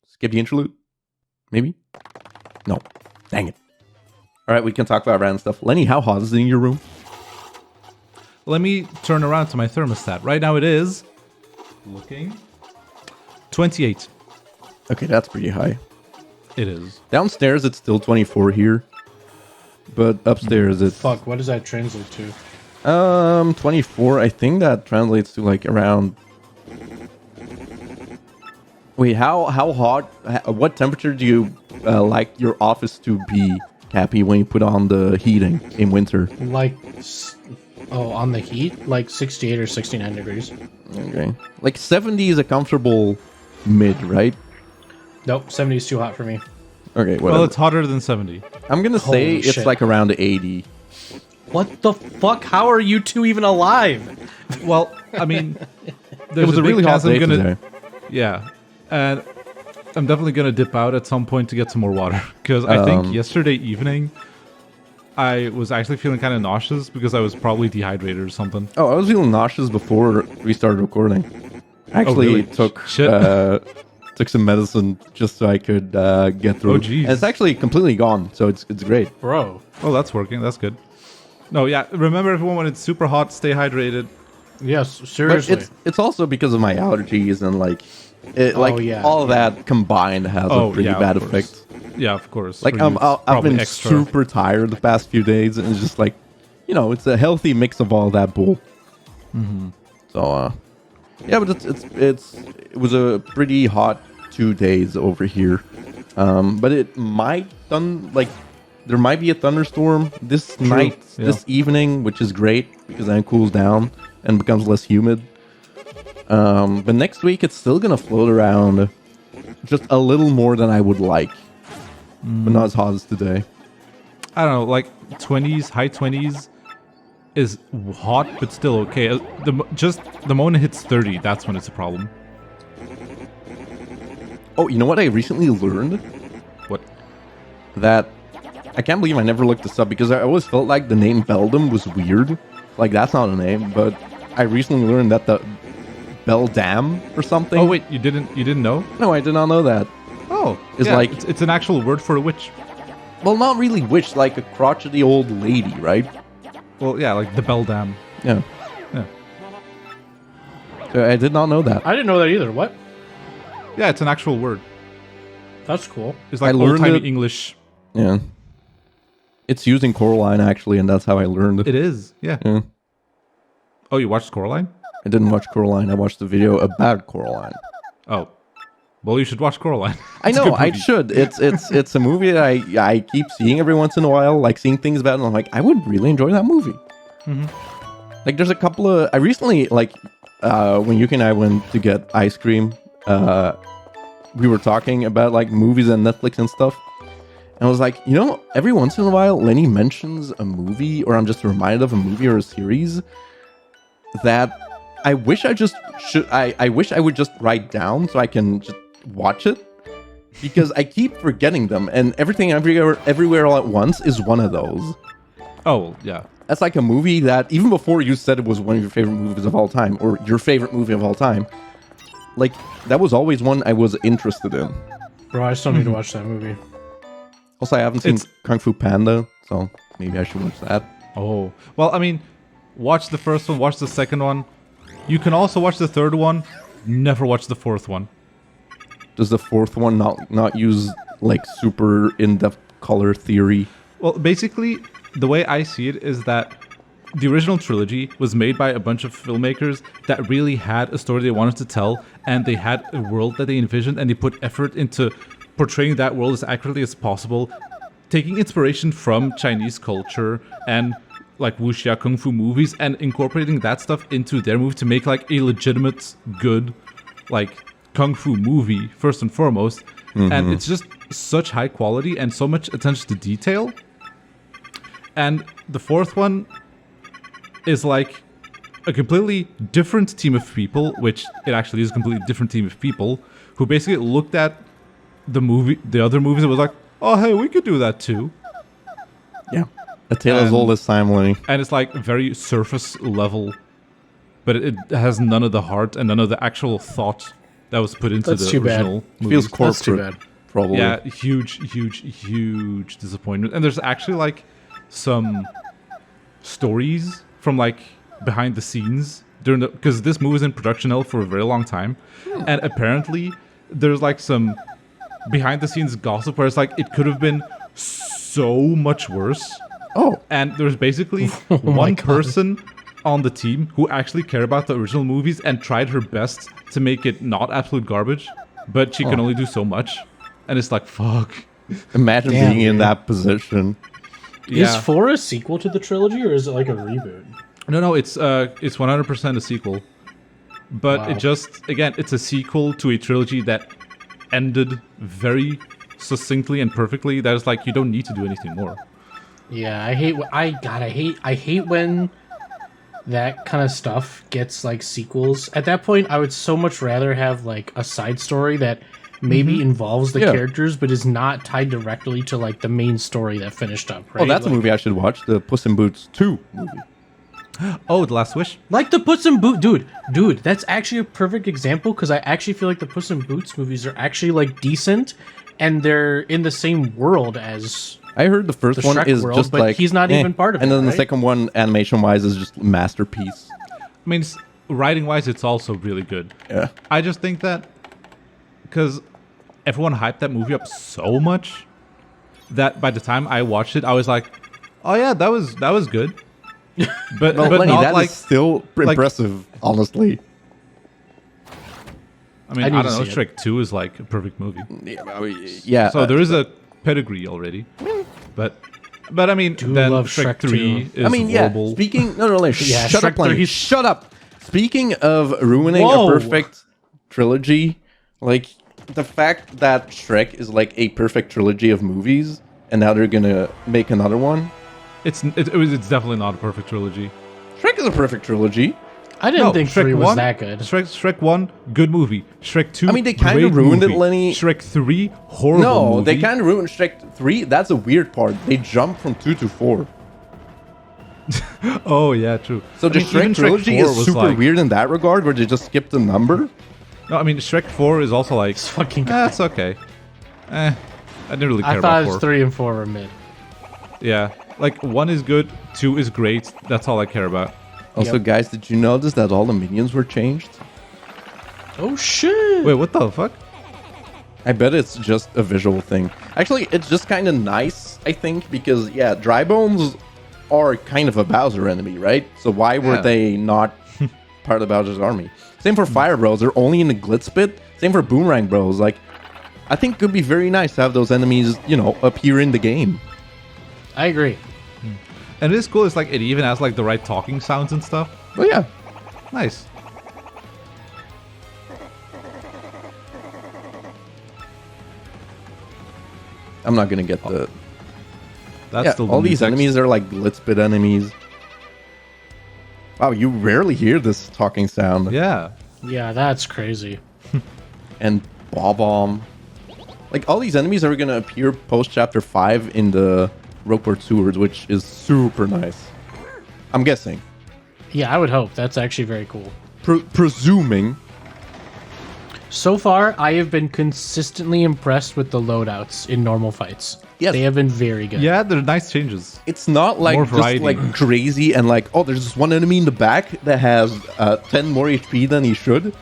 skip the interlude? Maybe? No. Dang it. All right, we can talk about random stuff. Lenny, how hot is it in your room? Let me turn around to my thermostat. Right now it is... Looking... 28. Okay, that's pretty high. It is. Downstairs, it's still 24 here. But upstairs, it's... Fuck, what does that translate to? 24. I think that translates to like around... Wait, how hot... What temperature do you like your office to be, Kappy, when you put on the heating in winter? Like... Oh, on the heat? Like 68 or 69 degrees. Okay. Like 70 is a comfortable mid, right? Nope, 70 is too hot for me. Okay, whatever. Well, it's hotter than 70. I'm gonna say Holy it's shit. like around 80. What the fuck? How are you two even alive? Well, I mean... It was a really hot day today. Yeah. And I'm definitely going to dip out at some point to get some more water. Because I think yesterday evening, I was actually feeling kind of nauseous because I was probably dehydrated or something. Oh, I was feeling nauseous before we started recording. I actually really? took Shit. took some medicine just so I could get through. Oh, jeez. And it's actually completely gone, so it's great. Bro. Oh, that's working. That's good. No, yeah. Remember, everyone, when it's super hot, stay hydrated. Yes, But seriously. it's also because of my allergies and like all of that combined has a pretty bad of course. effect. Yeah, of course. Like For you, it's I've probably been extra. super tired the past few days, and it's just like, it's a healthy mix of all that bull. Mm-hmm. So yeah, but it was a pretty hot 2 days over here. But it might there might be a thunderstorm this night, this evening, which is great because then it cools down and becomes less humid. But next week it's still gonna float around just a little more than I would like, but not as hot as today. I don't know, like 20s, high 20s is hot, but still okay. The moment it hits 30, that's when it's a problem. Oh, you know what I recently learned? What? That I can't believe I never looked this up because I always felt like the name Beldam was weird. Like that's not a name, but I recently learned that the Beldam or something. Oh wait, you didn't know? No, I did not know that. Oh, It's yeah, like- it's an actual word for a witch. Well, not really witch, like a crotchety old lady, right? Well, yeah, like the beldam. Yeah. Yeah, So I did not know that. I didn't know that either. What? yeah, it's an actual word. That's cool. It's like I learned old-timey it- English. Yeah. It's using Coraline actually, and that's how I learned it. It is, yeah. Yeah. Oh, you watched Coraline? I didn't watch Coraline. I watched the video about Coraline. Oh, well, you should watch Coraline. I It's a know, good I movie. should. It's a movie that I keep seeing every once in a while, like seeing things about it, and I'm like, I would really enjoy that movie. Like, there's a couple of... I recently, like, when Yuki and I went to get ice cream, we were talking about, like, movies and Netflix and stuff. And I was like, every once in a while, Lenny mentions a movie, or I'm just reminded of a movie or a series that I wish I wish I would just write down so I can just watch it. Because I keep forgetting them, and Everything Everywhere All at Once is one of those. Oh, yeah. That's like a movie that, even before you said it was one of your favorite movies of all time, or your favorite movie of all time, like, that was always one I was interested in. Bro, I still need to watch that movie. Also, I haven't seen It's- Kung Fu Panda, so maybe I should watch that. Oh, well, I mean, watch the first one, watch the second one. You can also watch the third one. Never watch the fourth one. Does the fourth one not use, like, super in-depth color theory? Well, basically, the way I see it is that the original trilogy was made by a bunch of filmmakers that really had a story they wanted to tell, and they had a world that they envisioned, and they put effort into portraying that world as accurately as possible, taking inspiration from Chinese culture and like wuxia kung fu movies and incorporating that stuff into their movie to make like a legitimate good like kung fu movie first and foremost. And it's just such high quality and so much attention to detail. And the fourth one is like a completely different team of people, which it actually is a completely different team of people who basically looked at the other movies and was like, oh, hey, we could do that too. Yeah. A tale as old as time, Lenny. And it's like very surface level, but it has none of the heart and none of the actual thought that was put into That's the too bad. original movies. Feels That's too corporate, bad. probably. Yeah, huge disappointment. And there's actually like some stories from like behind the scenes during the, because this movie was in production hell for a very long time, and apparently there's like some behind the scenes gossip where it's like it could have been so much worse. Oh, And there's basically my one God. person on the team who actually cared about the original movies and tried her best to make it not absolute garbage, but she can only do so much. And it's like, fuck. imagine Damn, being in dude. that position. Is 4 a sequel to the trilogy, or is it like a reboot? No, it's 100% a sequel. But Wow. it just, again, it's a sequel to a trilogy that ended very succinctly and perfectly. That is like, you don't need to do anything more. Yeah, I hate. I hate when that kind of stuff gets like sequels. At that point, I would so much rather have like a side story that maybe involves the Yeah. characters, but is not tied directly to like the main story that finished up. Right? Oh, that's a Like- movie I should watch. The Puss in Boots 2 movie. Oh, The Last Wish? Like the Puss in Boots, dude. That's actually a perfect example because I actually feel like the Puss in Boots movies are actually like decent, and they're in the same world as. I heard the first The one Shrek is world, just but like he's not even part of and it, then the right? second one, animation-wise, is just masterpiece. I mean, writing-wise, it's also really good. Yeah. I just think that because everyone hyped that movie up so much that by the time I watched it, I was like, "Oh yeah, that was good." But Well, but Lenny, not that is like still impressive, honestly. I mean I I, need don't to know. see it. Shrek 2 is like a perfect movie. Yeah. So there is a pedigree already, but I mean then love Shrek Shrek 3 2. is I mean, yeah. horrible. Speaking, no, Yeah, shut Shrek up, Lenny. 3 's- Shut up. Speaking of ruining Whoa. a perfect trilogy, like the fact that Shrek is like a perfect trilogy of movies, and now they're gonna make another one. It's definitely not a perfect trilogy. Shrek is a perfect trilogy. I didn't No, think Shrek 3 was 1, that good. Shrek 1, good movie. Shrek 2, I mean, they kinda great ruined it, movie. Lenny. Shrek 3, horrible No, movie. they kind of ruined Shrek 3. That's a weird part. They jumped from 2 to 4. Oh yeah, true. So the I mean, even Shrek trilogy 4 is was super like- weird in that regard, where they just skipped the number. No, I mean Shrek 4 is also like, It's fucking good. it's okay. I didn't really care I thought about it was 4. 3 and 4 were mid. Yeah, like 1 is good, 2 is great. That's all I care about. Also, Yep. guys, did you notice that all the minions were changed? Oh shit! Wait, what the fuck? I bet it's just a visual thing. Actually, it's just kind of nice, I think, because, yeah, dry bones are kind of a Bowser enemy, right? So why were Yeah. they not part of Bowser's army? Same for Fire Bros. They're only in the Glitz Pit. Same for Boomerang Bros. Like, I think it could be very nice to have those enemies, appear in the game. I agree. And it is cool. It's like it even has like the right talking sounds and stuff. Oh, yeah. Nice. I'm not going to get the... That's Yeah, still the all new these text. enemies are like Glitz Pit enemies. Wow, you rarely hear this talking sound. Yeah. Yeah, that's crazy. And Bob-omb. Like, all these enemies are going to appear post-Chapter 5 in the Roquefort Sewers, which is super nice. I'm guessing. Yeah, I would hope. That's actually very cool. Presuming. So far, I have been consistently impressed with the loadouts in normal fights. Yes. They have been very good. Yeah, they're nice changes. It's not like More just variety. like crazy and like, oh, there's this one enemy in the back that has 10 more HP than he should.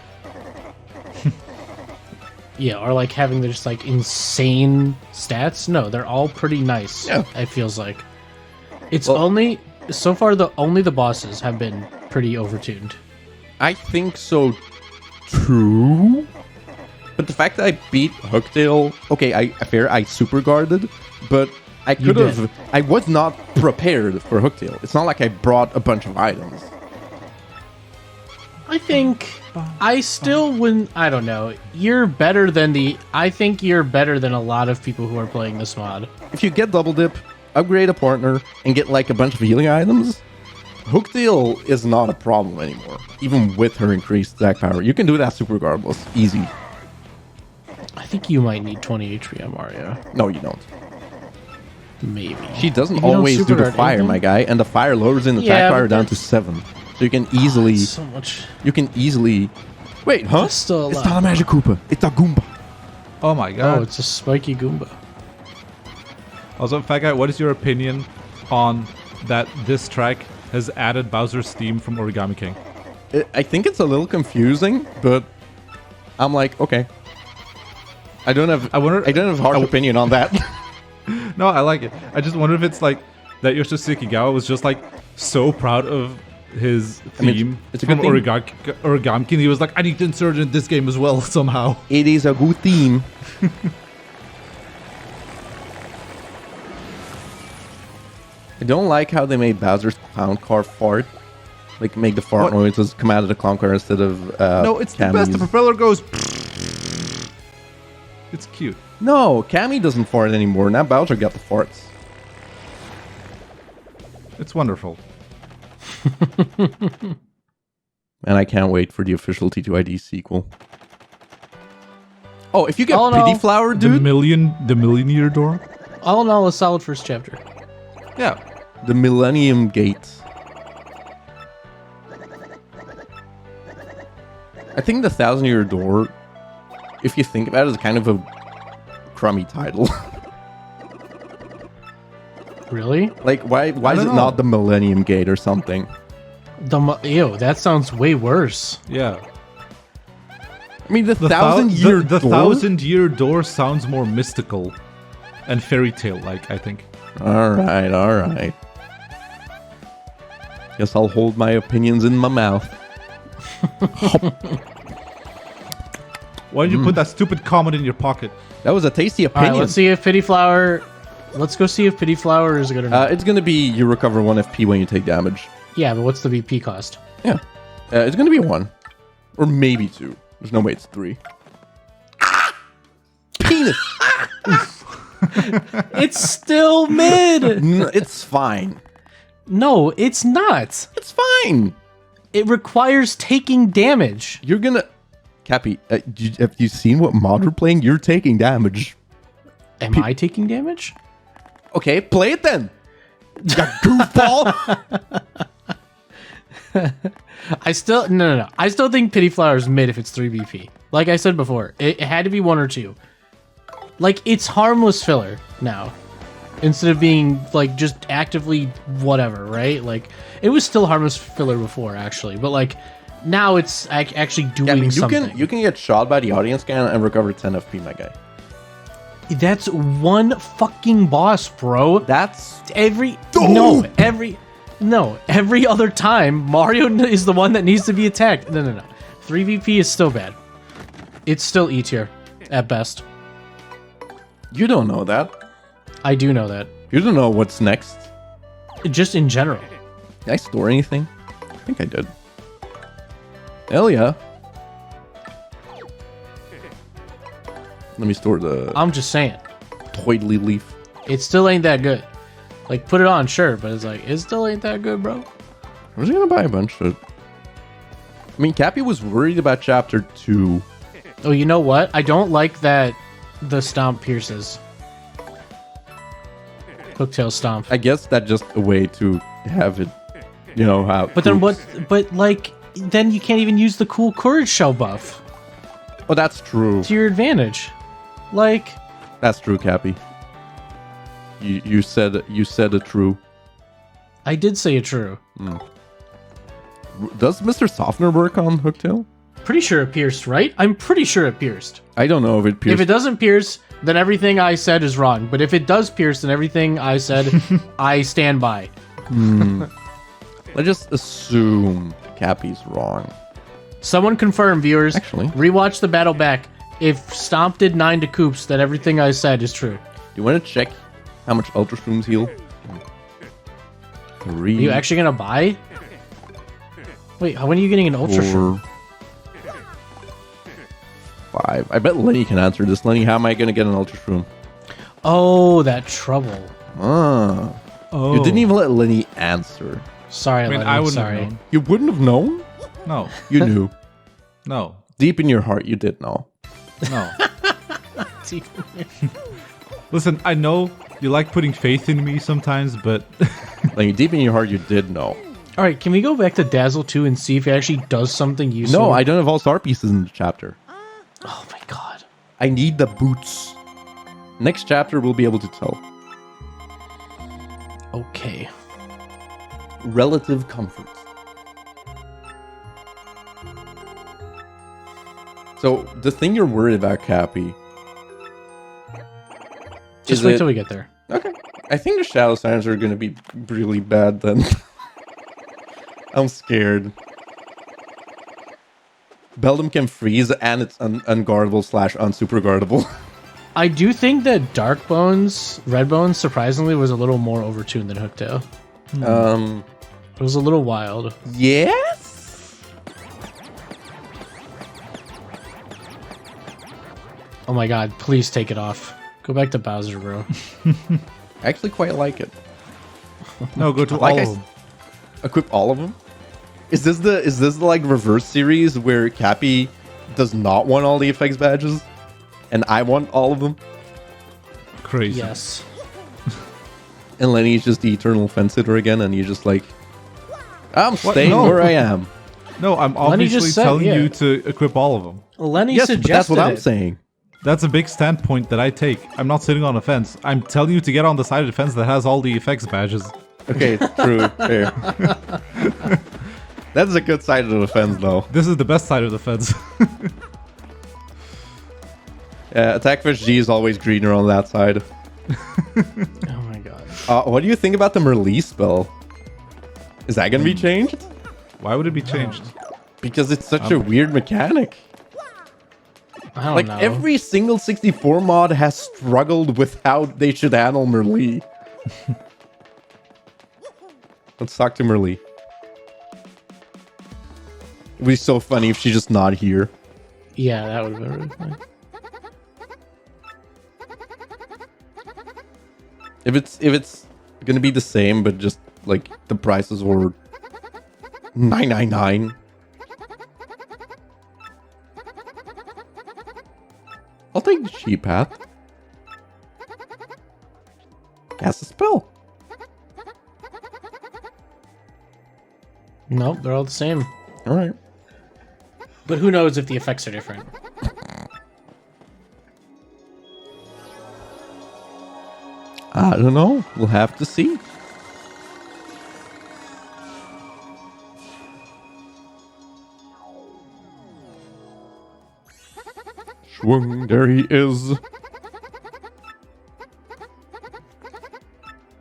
Yeah, or like having just like insane stats. No, they're all pretty nice. Yeah. It feels like. It's Well- only so far only the bosses have been pretty overtuned. I think so too. But the fact that I beat Hooktail, okay, I super guarded, but I You could have. did. I was not prepared for Hooktail. It's not like I brought a bunch of items. I think I still wouldn't. I don't know. You're better than I think you're better than a lot of people who are playing this mod. If you get double dip, upgrade a partner, and get like a bunch of healing items, Hooktail is not a problem anymore. Even with her increased attack power, you can do that super regardless, easy. I think you might need 20 HP on Mario. No, you don't. Maybe. She doesn't If you don't always do the superguard fire, anything? my guy, and the fire lowers in attack Yeah, power but down to that's- 7. So you can easily So much. you can easily Wait, huh? It's still It's alive. not a Magic Koopa. It's a Goomba. Oh my god. Oh, it's a spiky Goomba. Also, Fat Guy, what is your opinion on that this track has added Bowser's theme from Origami King? I think it's a little confusing, but I'm like, okay. I don't have a harsh opinion on that. No, I like it. I just wonder if it's like that Yoshisuke Gawa was just like so proud of his theme it's a from good theme. Origami King. He was like, I need to insert it in this game as well somehow. It is a good theme. I don't like how they made Bowser's clown car fart. Like, make the fart noises come out of the clown car instead of No, it's the best. The propeller goes. It's cute. No, Cammy doesn't fart anymore. Now Bowser got the farts. It's wonderful. And I can't wait for the official T2ID sequel. Oh, if you get Oh, no. Pity Flower, The dude. million year door. All in all, a solid first chapter. Yeah. The Millennium Gate. I think the 1,000-Year Door, if you think about it, is kind of a crummy title. Really? Like, why is it know. not the Millennium Gate or something? Ew, that sounds way worse. Yeah. I mean, the 1,000-Year The Door? 1,000-year door sounds more mystical and fairy tale like, I think. Alright, alright. Guess I'll hold my opinions in my mouth. Why did you put that stupid comment in your pocket? That was a tasty All opinion. right, let's see if Pity Flower. Let's go see if Pity Flower is good or not. It's gonna be you recover 1 FP when you take damage. Yeah, but what's the VP cost? Yeah. It's gonna be 1. Or maybe 2. There's no way it's 3. Penis! It's still mid. It's fine. No, it's not. It's fine. It requires taking damage. You're gonna... Kappy, have you seen what mod we're playing? You're taking damage. Am I taking damage? Okay, play it then. You goofball. I still no. I still think Pity Flower is mid if it's 3 VP. Like I said before, it had to be 1 or 2. Like, it's harmless filler now, instead of being like just actively whatever, right? Like, it was still harmless filler before actually, but like now it's actually doing something. You can get shot by the audience scan and recover 10 FP, my guy. That's one fucking boss, bro. That's... Every other time Mario is the one that needs to be attacked. No. 3 VP is still bad. It's still E tier at best. You don't know that. I do know that. You don't know what's next. Just in general. Did I store anything? I think I did. Hell yeah. Let me store the I'm just saying. Toidly Leaf. It still ain't that good. Like, put it on, sure, but it's like, it still ain't that good, bro. I was gonna buy a bunch of... I mean, Kappy was worried about Chapter 2. Oh, you know what? I don't like that the stomp pierces. Hooktail stomp. I guess that's just a way to have it, you know, how... But then what? But like, then you can't even use the cool courage shell buff Oh, that's true. to your advantage. Like, That's true, Kappy. You said it true. I did say it true. Does Mr. Softener work on Hooktail? Pretty sure it pierced, right? I'm pretty sure it pierced. I don't know if it pierced. If it doesn't pierce, then everything I said is wrong. But if it does pierce, then everything I said, I stand by. Let's just assume Cappy's wrong. Someone confirm, viewers. Actually. Rewatch the battle back. If Stomp did 9 to Coops, then everything I said is true. You want to check how much Ultra Shrooms heal? 3. Are you actually gonna buy? Wait, when are you getting an Ultra Shroom? 4, 5. I bet Lenny can answer this. Lenny, how am I going to get an Ultra Shroom? Oh, that trouble. Ah. Oh. You didn't even let Lenny answer. Sorry, I mean, Lenny, I wouldn't sorry. have known. You wouldn't have known? No. You knew. No. Deep in your heart, you did know. No. Listen, I know you like putting faith in me sometimes, but Like, deep in your heart, you did know. All right, can we go back to Dazzle 2 and see if it actually does something useful? No, I don't have all star pieces in the chapter. Oh my god. I need the boots. Next chapter, we'll be able to tell. Okay. Relative comfort. So, the thing you're worried about, Kappy... Just wait till we get there. Okay. I think the shadow signs are going to be really bad then. I'm scared. Beldum can freeze and it's unguardable / unsuper guardable. I do think that Dark Bones, Red Bones, surprisingly, was a little more overtuned than Hooktail. It was a little wild. Yes? Oh my god, please take it off. Go back to Bowser, bro. I actually quite like it. No, go to Like all I of them. Equip all of them? Is this the like reverse series where Kappy does not want all the effects badges? And I want all of them? Crazy. Yes. And Lenny's just the eternal fence sitter again, and you're just like, I'm staying No. where I am. No, I'm Lenny obviously just said, telling yeah. you to equip all of them. Lenny Yes, but that's what I'm it. saying. That's a big standpoint that I take. I'm not sitting on a fence. I'm telling you to get on the side of the fence that has all the effects badges. Okay, true. Fair. That's a good side of the fence, though. This is the best side of the fence. Attack Fish G is always greener on that side. Oh my god. What do you think about the Merlee spell? Is that going to be changed? Why would it be changed? Because it's such a weird mechanic. I don't Like, know. every single 64 mod has struggled with how they should handle Merlee. Let's talk to Merlee. It would be so funny if she's just not here. Yeah, that would have been really funny. If it's gonna be the same, but just like the prices were $9.99. I'll take the cheap path. Cast a spell. Nope, they're all the same. All right. But who knows if the effects are different? I don't know. We'll have to see. Schwung, there he is.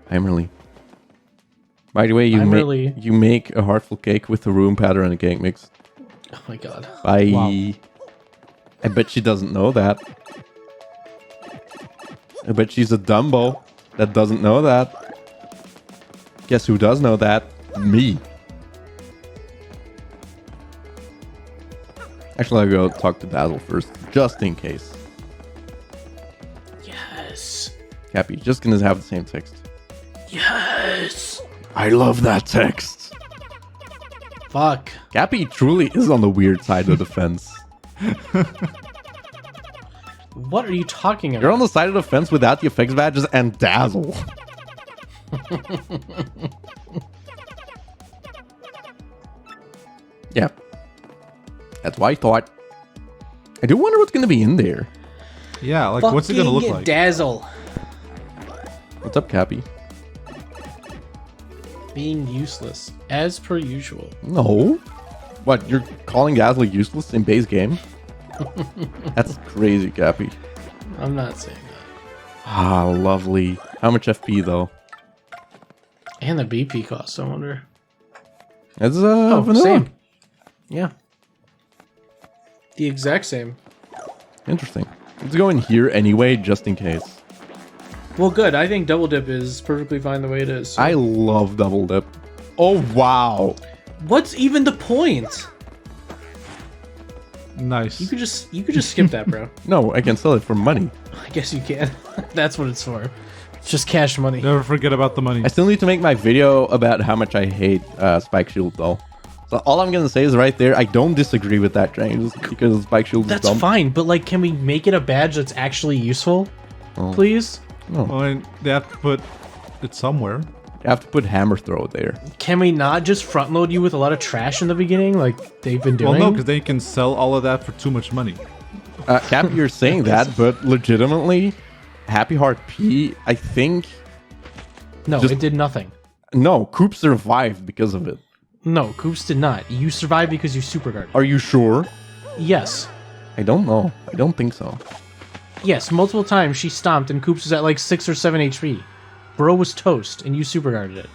Hi, Merlee. By the way, Hi, Merlee. you make a heartful cake with a room powder and a cake mix. Oh my god. Bye. Wow. I bet she doesn't know that. I bet she's a Dumbo that doesn't know that. Guess who does know that? Me. Actually, I'll go talk to Dazzle first, just in case. Yes. Kappy, just gonna have the same text. Yes. I love that text. Fuck. Kappy truly is on the weird side of the fence. What are you talking about? You're on the side of the fence without the effects badges and Dazzle. Yeah. That's why I thought. I do wonder what's going to be in there. Yeah, like what's it gonna look like? Dazzle. What's up, Kappy? Being useless, as per usual. No. What, you're calling Dazzle useless in base game? That's crazy, Kappy. I'm not saying that. Ah, lovely. How much FP, though? And the BP cost, I wonder. It's Oh, vanilla. same. Yeah. The exact same. Interesting. Let's go in here anyway, just in case. Well, good. I think Double Dip is perfectly fine the way it is. I love Double Dip. Oh, wow. What's even the point? Nice. You could just skip that, bro. No, I can sell it for money. I guess you can. That's what it's for. It's just cash money. Never forget about the money. I still need to make my video about how much I hate Spike Shield, though. So all I'm gonna say is right there, I don't disagree with that change because Spike Shield is That's dumb. fine, but like, can we make it a badge that's actually useful, please? No. Well, I mean, they have to put it somewhere. You have to put hammer throw there. Can we not just front load you with a lot of trash in the beginning, like they've been doing? Well, no, because then you can sell all of that for too much money. Kappy, you're saying that, but legitimately, Happy Heart P, I think... No, it did nothing. No, Coop survived because of it. No, Koops did not. You survived because you super guarded. Are you sure? Yes. I don't know. I don't think so. Yes, multiple times she stomped and Koops was at like 6 or 7 HP. Bro was toast and you super guarded it.